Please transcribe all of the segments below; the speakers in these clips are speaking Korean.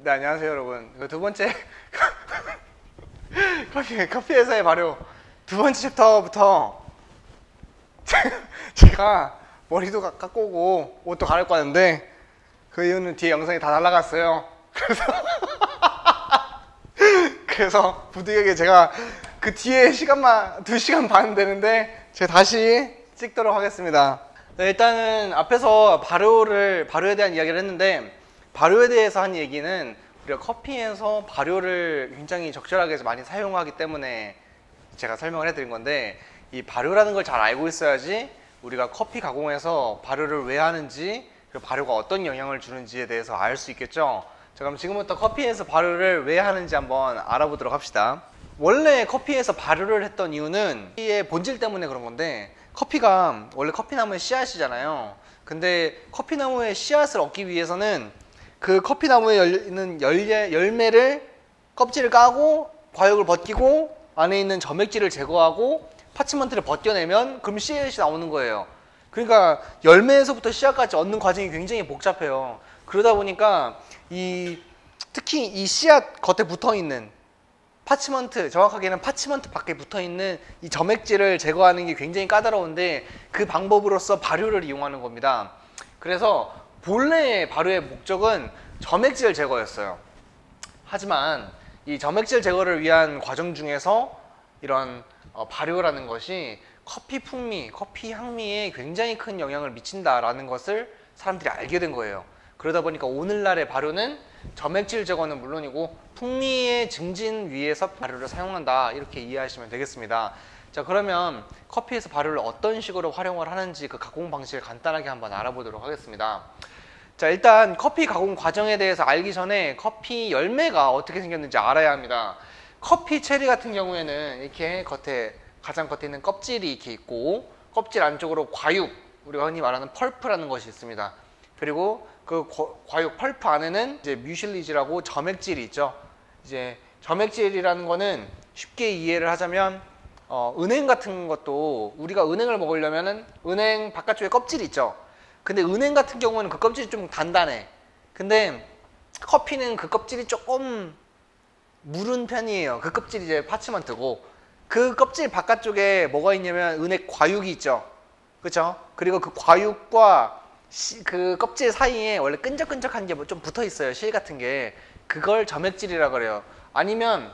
네, 안녕하세요 여러분. 두 번째 커피 회사의 발효 두 번째 챕터부터 제가 머리도 깎고 오고 옷도 갈아입고 왔는데 그 이유는 뒤에 영상이 다 날라갔어요. 그래서 부득이하게 제가 그 뒤에 시간만 2시간 반 되는데 제가 다시 찍도록 하겠습니다. 네, 일단은 앞에서 발효에 대한 이야기를 했는데, 발효에 대해서 한 얘기는 우리가 커피에서 발효를 굉장히 적절하게 많이 사용하기 때문에 제가 설명을 해드린 건데, 이 발효라는 걸 잘 알고 있어야지 우리가 커피 가공에서 발효를 왜 하는지, 그리고 발효가 어떤 영향을 주는지에 대해서 알 수 있겠죠. 자, 그럼 지금부터 커피에서 발효를 왜 하는지 한번 알아보도록 합시다. 원래 커피에서 발효를 했던 이유는 커피의 본질 때문에 그런 건데, 커피가 원래 커피나무의 씨앗이잖아요. 근데 커피나무의 씨앗을 얻기 위해서는 그 커피나무에 있는 열매를 껍질을 까고 과육을 벗기고 안에 있는 점액질을 제거하고 파츠먼트를 벗겨내면 그럼 씨앗이 나오는 거예요. 그러니까 열매에서부터 씨앗까지 얻는 과정이 굉장히 복잡해요. 그러다 보니까 특히 이 씨앗 겉에 붙어있는 파츠먼트, 정확하게는 파츠먼트 밖에 붙어있는 이 점액질을 제거하는 게 굉장히 까다로운데, 그 방법으로서 발효를 이용하는 겁니다. 그래서 본래의 발효의 목적은 점액질 제거였어요. 하지만 이 점액질 제거를 위한 과정 중에서 이런 발효라는 것이 커피 풍미, 커피 향미에 굉장히 큰 영향을 미친다라는 것을 사람들이 알게 된 거예요. 그러다 보니까 오늘날의 발효는 점액질 제거는 물론이고 풍미의 증진 위해서 발효를 사용한다, 이렇게 이해하시면 되겠습니다. 자, 그러면 커피에서 발효를 어떤 식으로 활용을 하는지 그 가공 방식을 간단하게 한번 알아보도록 하겠습니다. 자, 일단 커피 가공 과정에 대해서 알기 전에 커피 열매가 어떻게 생겼는지 알아야 합니다. 커피 체리 같은 경우에는 이렇게 가장 겉에 있는 껍질이 이렇게 있고, 껍질 안쪽으로 과육, 우리가 흔히 말하는 펄프라는 것이 있습니다. 그리고 그 과육 펄프 안에는 이제 뮤실리지라고 점액질이 있죠. 이제 점액질이라는 거는 쉽게 이해를 하자면 은행 같은 것도, 우리가 은행을 먹으려면은 은행 바깥쪽에 껍질이 있죠. 근데 은행 같은 경우는 그 껍질이 좀 단단해. 근데 커피는 그 껍질이 조금 무른 편이에요. 그 껍질이 이제 파츠먼트고, 그 껍질 바깥쪽에 뭐가 있냐면 은행 과육이 있죠. 그렇죠? 그리고 그 과육과 그 껍질 사이에 원래 끈적끈적한 게 좀 붙어 있어요. 실 같은 게. 그걸 점액질이라 그래요. 아니면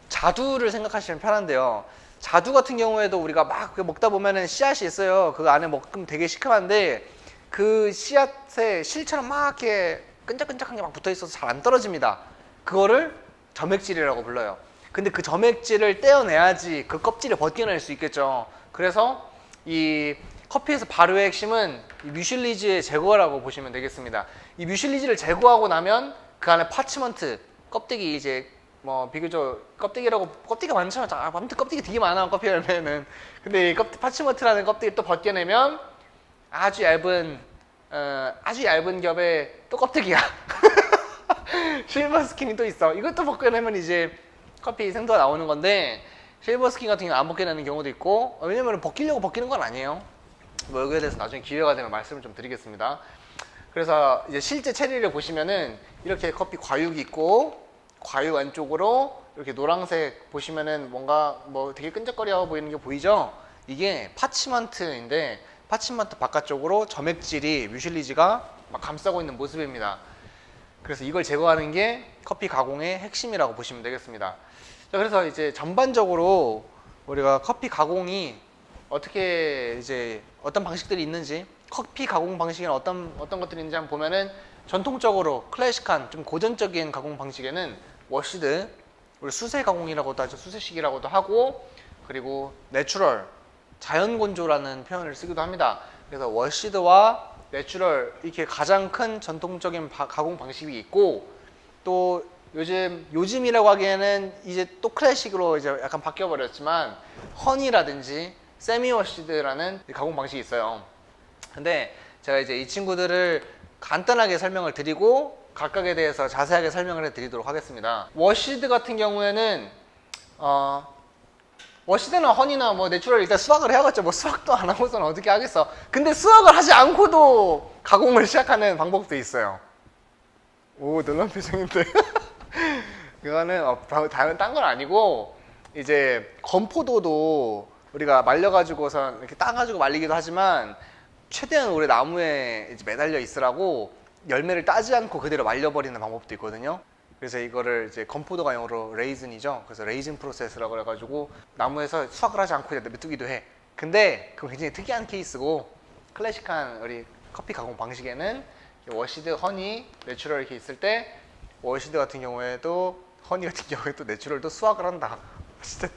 자두를 생각하시면 편한데요. 자두 같은 경우에도 우리가 막 먹다 보면은 씨앗이 있어요. 그 안에 먹으면 되게 시큼한데, 그 씨앗에 실처럼 막 이렇게 끈적끈적한 게 막 붙어 있어서 잘 안 떨어집니다. 그거를 점액질이라고 불러요. 근데 그 점액질을 떼어내야지 그 껍질을 벗겨낼 수 있겠죠. 그래서 이 커피에서 발효의 핵심은 이 뮤실리지의 제거라고 보시면 되겠습니다. 이 뮤실리지를 제거하고 나면 그 안에 파츠먼트, 껍데기, 이제 뭐 비교적 껍데기가 많잖아. 아무튼 껍데기 되게 많아, 커피 열매는. 근데 이 파츠먼트라는 껍데기를 또 벗겨내면 아주 얇은 겹의 또 껍데기야. 실버 스킨이 또 있어. 이것도 벗겨내면 이제 커피 생도가 나오는 건데, 실버 스킨 같은 경우는 안 벗겨내는 경우도 있고, 왜냐면 벗기려고 벗기는 건 아니에요. 뭐 여기에 대해서 나중에 기회가 되면 말씀을 좀 드리겠습니다. 그래서 이제 실제 체리를 보시면은 이렇게 커피 과육이 있고, 과육 안쪽으로 이렇게 노란색 보시면은 뭔가 뭐 되게 끈적거려 보이는 게 보이죠? 이게 파츠먼트인데, 파츠먼트 바깥쪽으로 점액질이, 뮤실리지가 막 감싸고 있는 모습입니다. 그래서 이걸 제거하는 게 커피 가공의 핵심이라고 보시면 되겠습니다. 자, 그래서 이제 전반적으로 우리가 커피 가공이 어떻게 이제 어떤 방식들이 있는지, 커피 가공 방식에는 어떤 것들이 있는지 한번 보면은, 전통적으로 클래식한 좀 고전적인 가공 방식에는 워시드, 우리 수세 가공이라고도 하죠. 수세식이라고도 하고, 그리고 내추럴, 자연 건조라는 표현을 쓰기도 합니다. 그래서 워시드와 내추럴, 이렇게 가장 큰 전통적인 가공 방식이 있고, 또 요즘이라고 하기에는 이제 또 클래식으로 이제 약간 바뀌어 버렸지만 허니라든지 세미 워시드라는 가공 방식이 있어요. 근데 제가 이제 이 친구들을 간단하게 설명을 드리고 각각에 대해서 자세하게 설명을 해 드리도록 하겠습니다. 워시드 같은 경우에는 워시드나 허니나 뭐 내추럴, 일단 수확을 해야겠죠. 뭐 수확도 안 하고서는 어떻게 하겠어. 근데 수확을 하지 않고도 가공을 시작하는 방법도 있어요. 오, 놀란 표정인데. 그거는 다른 딴 건 아니고 이제 건포도도 우리가 말려가지고서 이렇게 따가지고 말리기도 하지만 최대한 오래 나무에 이제 매달려 있으라고 열매를 따지 않고 그대로 말려버리는 방법도 있거든요. 그래서 이거를 이제 건포도가 영어로 레이즌이죠. 그래서 레이즌 프로세스라고 해가지고 나무에서 수확을 하지 않고 냅두기도 해. 근데 그건 굉장히 특이한 케이스고 클래식한 우리 커피 가공 방식에는 워시드, 허니, 내추럴 이렇게 있을 때 워시드 같은 경우에도 허니 같은 경우에도 내추럴도 수확을 한다. 진짜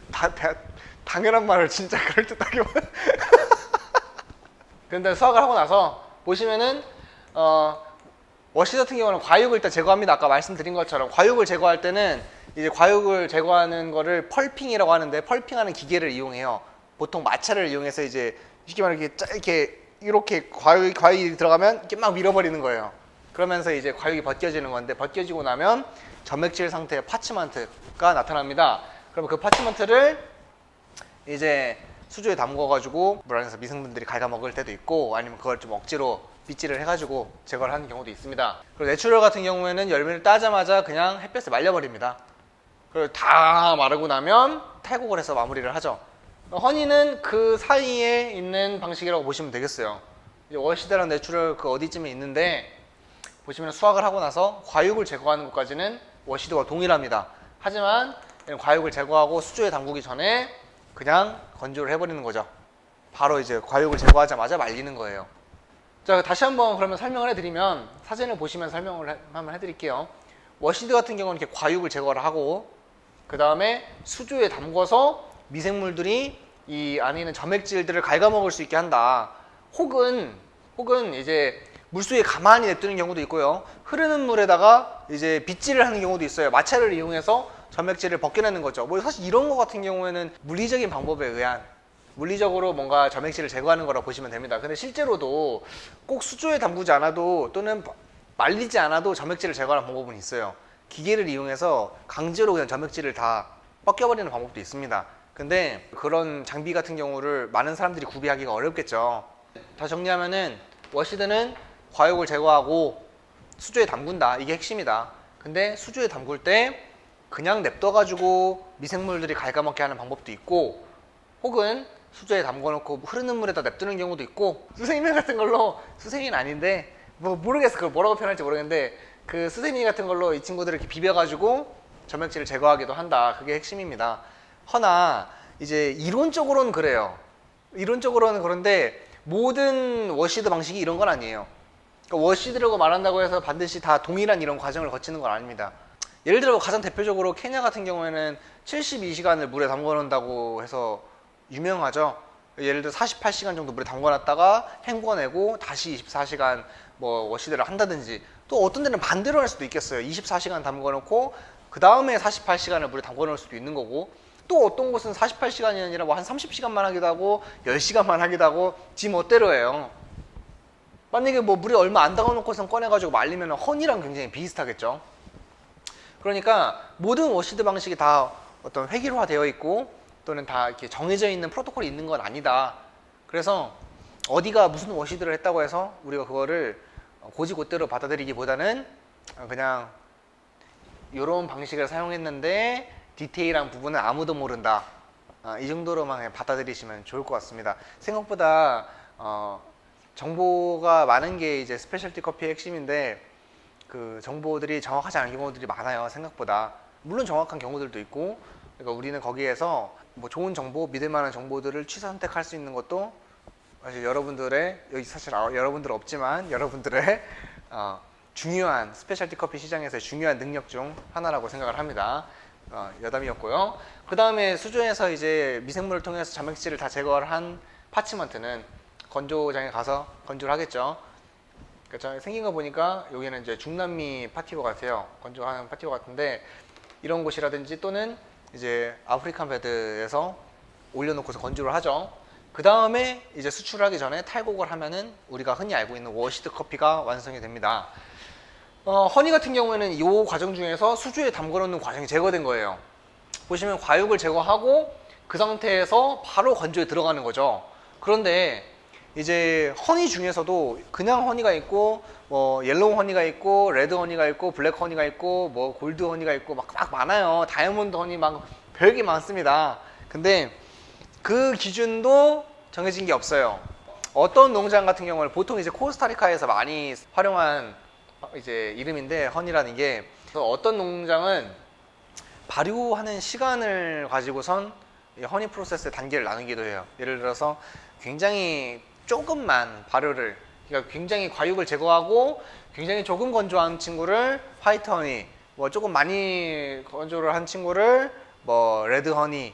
당연한 말을 진짜 그럴듯하게 근데 수확을 하고 나서 보시면은 워시드 같은 경우는 과육을 일단 제거합니다. 아까 말씀드린 것처럼 과육을 제거할 때는 이제 과육을 제거하는 거를 펄핑이라고 하는데 펄핑하는 기계를 이용해요. 보통 마차를 이용해서 이제 쉽게 말해 이렇게 과육이 들어가면 이렇게 막 밀어버리는 거예요. 그러면서 이제 과육이 벗겨지는 건데 벗겨지고 나면 점액질 상태의 파치먼트가 나타납니다. 그럼 그 파치먼트를 이제 수조에 담궈가지고 물 안에서 미생물들이 갉아먹을 때도 있고 아니면 그걸 좀 억지로 빗질을 해가지고 제거를 하는 경우도 있습니다. 그리고 내추럴 같은 경우에는 열매를 따자마자 그냥 햇볕에 말려버립니다. 그리고 다 마르고 나면 탈곡을 해서 마무리를 하죠. 허니는 그 사이에 있는 방식이라고 보시면 되겠어요. 워시드랑 내추럴 그 어디쯤에 있는데 보시면 수확을 하고 나서 과육을 제거하는 것까지는 워시드와 동일합니다. 하지만 과육을 제거하고 수조에 담그기 전에 그냥 건조를 해버리는 거죠. 바로 이제 과육을 제거하자마자 말리는 거예요. 자, 다시 한번 그러면 설명을 해드리면 사진을 보시면 설명을 한번 해드릴게요. 워시드 같은 경우는 이렇게 과육을 제거를 하고 그 다음에 수조에 담궈서 미생물들이 이 안에 있는 점액질들을 갉아먹을 수 있게 한다. 혹은 이제 물속에 가만히 냅두는 경우도 있고요. 흐르는 물에다가 이제 빗질을 하는 경우도 있어요. 마차를 이용해서 점액질을 벗겨내는 거죠. 뭐 사실 이런 거 같은 경우에는 물리적인 방법에 의한 물리적으로 뭔가 점액질을 제거하는 거라고 보시면 됩니다. 근데 실제로도 꼭 수조에 담그지 않아도 또는 말리지 않아도 점액질을 제거하는 방법은 있어요. 기계를 이용해서 강제로 그냥 점액질을 다 벗겨버리는 방법도 있습니다. 근데 그런 장비 같은 경우를 많은 사람들이 구비하기가 어렵겠죠. 다 정리하면은 워시드는 과육을 제거하고 수조에 담근다. 이게 핵심이다. 근데 수조에 담글 때 그냥 냅둬가지고 미생물들이 갉아먹게 하는 방법도 있고 혹은 수조에 담궈놓고 흐르는 물에다 냅두는 경우도 있고 수세미 같은 걸로 수세미는 아닌데 뭐 모르겠어. 그걸 뭐라고 표현할지 모르겠는데 그 수세미 같은 걸로 이 친구들을 이렇게 비벼가지고 점액질을 제거하기도 한다. 그게 핵심입니다. 허나 이제 이론적으로는 그래요. 이론적으로는 그런데 모든 워시드 방식이 이런 건 아니에요. 그러니까 워시드라고 말한다고 해서 반드시 다 동일한 이런 과정을 거치는 건 아닙니다. 예를 들어 가장 대표적으로 케냐 같은 경우에는 72시간을 물에 담궈 놓는다고 해서 유명하죠. 예를 들어 48시간 정도 물에 담궈 놨다가 헹궈내고 다시 24시간 뭐 워시드를 한다든지 또 어떤 데는 반대로 할 수도 있겠어요. 24시간 담궈 놓고 그 다음에 48시간을 물에 담궈 놓을 수도 있는 거고 또 어떤 곳은 48시간이 아니라 뭐 한 30시간만 하기도 하고 10시간만 하기도 하고 지 멋대로 해요. 만약에 뭐 물에 얼마 안 담궈 놓고선 꺼내가지고 말리면 허니랑 굉장히 비슷하겠죠. 그러니까 모든 워시드 방식이 다 어떤 획일화되어 있고 또는 다 이렇게 정해져 있는 프로토콜이 있는 건 아니다. 그래서 어디가 무슨 워시드를 했다고 해서 우리가 그거를 고지고대로 받아들이기보다는 그냥 이런 방식을 사용했는데 디테일한 부분은 아무도 모른다. 이 정도로만 그냥 받아들이시면 좋을 것 같습니다. 생각보다 정보가 많은 게 이제 스페셜티 커피의 핵심인데 그 정보들이 정확하지 않은 경우들이 많아요. 생각보다. 물론 정확한 경우들도 있고 그러니까 우리는 거기에서 뭐 좋은 정보, 믿을 만한 정보들을 취사 선택할 수 있는 것도 사실 여러분들의 여기 사실 여러분들 없지만 여러분들의 중요한 스페셜티 커피 시장에서의 중요한 능력 중 하나라고 생각을 합니다. 여담이었고요. 그 다음에 수조에서 이제 미생물을 통해서 점액질을 다 제거를 한 파치먼트는 건조장에 가서 건조를 하겠죠. 그러니까 생긴 거 보니까 여기는 이제 중남미 파티고 같아요. 건조하는 파티고 같은데 이런 곳이라든지 또는 이제 아프리칸 베드에서 올려놓고서 건조를 하죠. 그 다음에 이제 수출하기 전에 탈곡을 하면은 우리가 흔히 알고 있는 워시드 커피가 완성이 됩니다. 허니 같은 경우에는 이 과정 중에서 수조에 담궈 놓는 과정이 제거된 거예요. 보시면 과육을 제거하고 그 상태에서 바로 건조에 들어가는 거죠. 그런데 이제 허니 중에서도 그냥 허니가 있고 뭐 옐로우 허니가 있고 레드 허니가 있고 블랙 허니가 있고 뭐 골드 허니가 있고 막 많아요. 다이아몬드 허니 막 별게 많습니다. 근데 그 기준도 정해진 게 없어요. 어떤 농장 같은 경우는 보통 이제 코스타리카에서 많이 활용한 이제 이름인데 허니라는 게 어떤 농장은 발효하는 시간을 가지고선 이 허니 프로세스의 단계를 나누기도 해요. 예를 들어서 굉장히 조금만 발효를, 그러니까 굉장히 과육을 제거하고 굉장히 조금 건조한 친구를 화이트 허니, 뭐 조금 많이 건조를 한 친구를 뭐 레드 허니,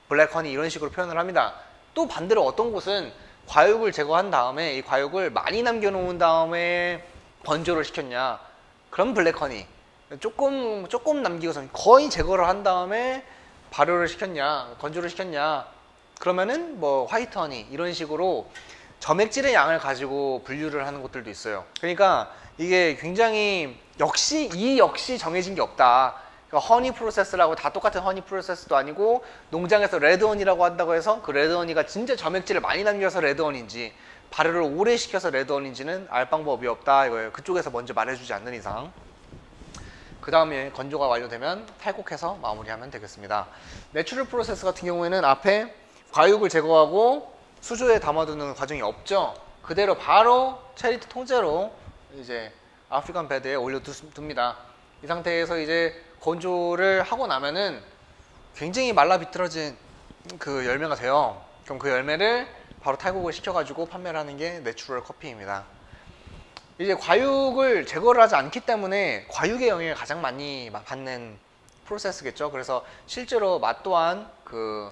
블랙 허니 이런 식으로 표현을 합니다. 또 반대로 어떤 곳은 과육을 제거한 다음에 이 과육을 많이 남겨놓은 다음에 건조를 시켰냐, 그럼 블랙 허니. 조금 남기고서 거의 제거를 한 다음에 발효를 시켰냐, 건조를 시켰냐, 그러면은 뭐 화이트 허니 이런 식으로 점액질의 양을 가지고 분류를 하는 곳들도 있어요. 그러니까 이게 굉장히 역시 정해진 게 없다. 그러니까 허니 프로세스라고 다 똑같은 허니 프로세스도 아니고, 농장에서 레드 허니라고 한다고 해서 그 레드 허니가 진짜 점액질을 많이 남겨서 레드 허니인지 발효를 오래 시켜서 레드 허니인지는 알 방법이 없다 이거예요. 그쪽에서 먼저 말해주지 않는 이상. 그 다음에 건조가 완료되면 탈곡해서 마무리하면 되겠습니다. 내추럴 프로세스 같은 경우에는 앞에 과육을 제거하고 수조에 담아두는 과정이 없죠. 그대로 바로 체리트 통째로 이제 아프리칸 베드에 올려둡니다. 이 상태에서 이제 건조를 하고 나면은 굉장히 말라 비틀어진 그 열매가 돼요. 그럼 그 열매를 바로 탈곡을 시켜가지고 판매를 하는 게 내추럴 커피입니다. 이제 과육을 제거를 하지 않기 때문에 과육의 영향을 가장 많이 받는 프로세스겠죠. 그래서 실제로 맛 또한 그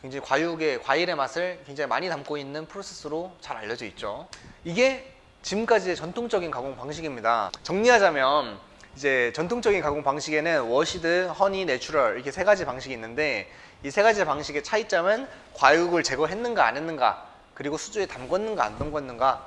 굉장히 과일의 맛을 굉장히 많이 담고 있는 프로세스로 잘 알려져 있죠. 이게 지금까지의 전통적인 가공 방식입니다. 정리하자면 이제 전통적인 가공 방식에는 워시드, 허니, 내추럴 이렇게 세 가지 방식이 있는데, 이 세 가지 방식의 차이점은 과육을 제거했는가 안 했는가, 그리고 수조에 담궜는가 안 담궜는가,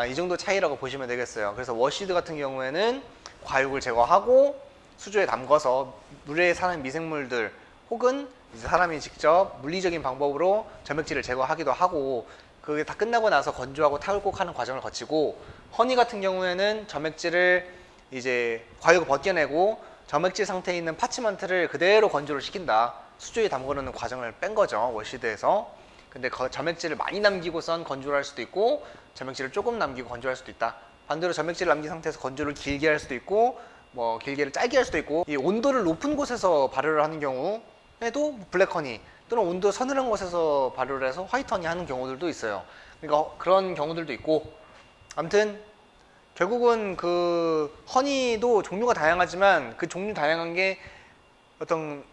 이 정도 차이라고 보시면 되겠어요. 그래서 워시드 같은 경우에는 과육을 제거하고 수조에 담궈서 물에 사는 미생물들 혹은 이제 사람이 직접 물리적인 방법으로 점액질을 제거하기도 하고, 그게 다 끝나고 나서 건조하고 탈곡하는 과정을 거치고, 허니 같은 경우에는 점액질을 이제 과육을 벗겨내고 점액질 상태에 있는 파치먼트를 그대로 건조를 시킨다. 수조에 담궈놓는 과정을 뺀 거죠, 워시드에서. 근데 점액질을 많이 남기고선 건조를 할 수도 있고, 점액질을 조금 남기고 건조할 수도 있다. 반대로 점액질을 남긴 상태에서 건조를 길게 할 수도 있고, 뭐 길게를 짧게 할 수도 있고, 이 온도를 높은 곳에서 발효를 하는 경우에도 블랙허니, 또는 온도 서늘한 곳에서 발효를 해서 화이트허니 하는 경우들도 있어요. 그러니까 그런 경우들도 있고, 아무튼 결국은 그 허니도 종류가 다양하지만 그 종류 다양한 게 어떤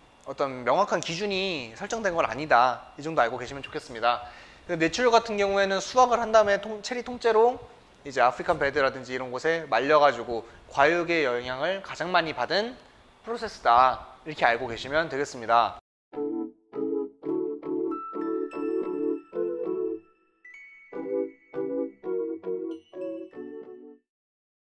명확한 기준이 설정된 건 아니다. 이 정도 알고 계시면 좋겠습니다. 내추럴 같은 경우에는 수확을 한 다음에 체리 통째로 이제 아프리칸 베드라든지 이런 곳에 말려가지고 과육의 영향을 가장 많이 받은 프로세스다. 이렇게 알고 계시면 되겠습니다.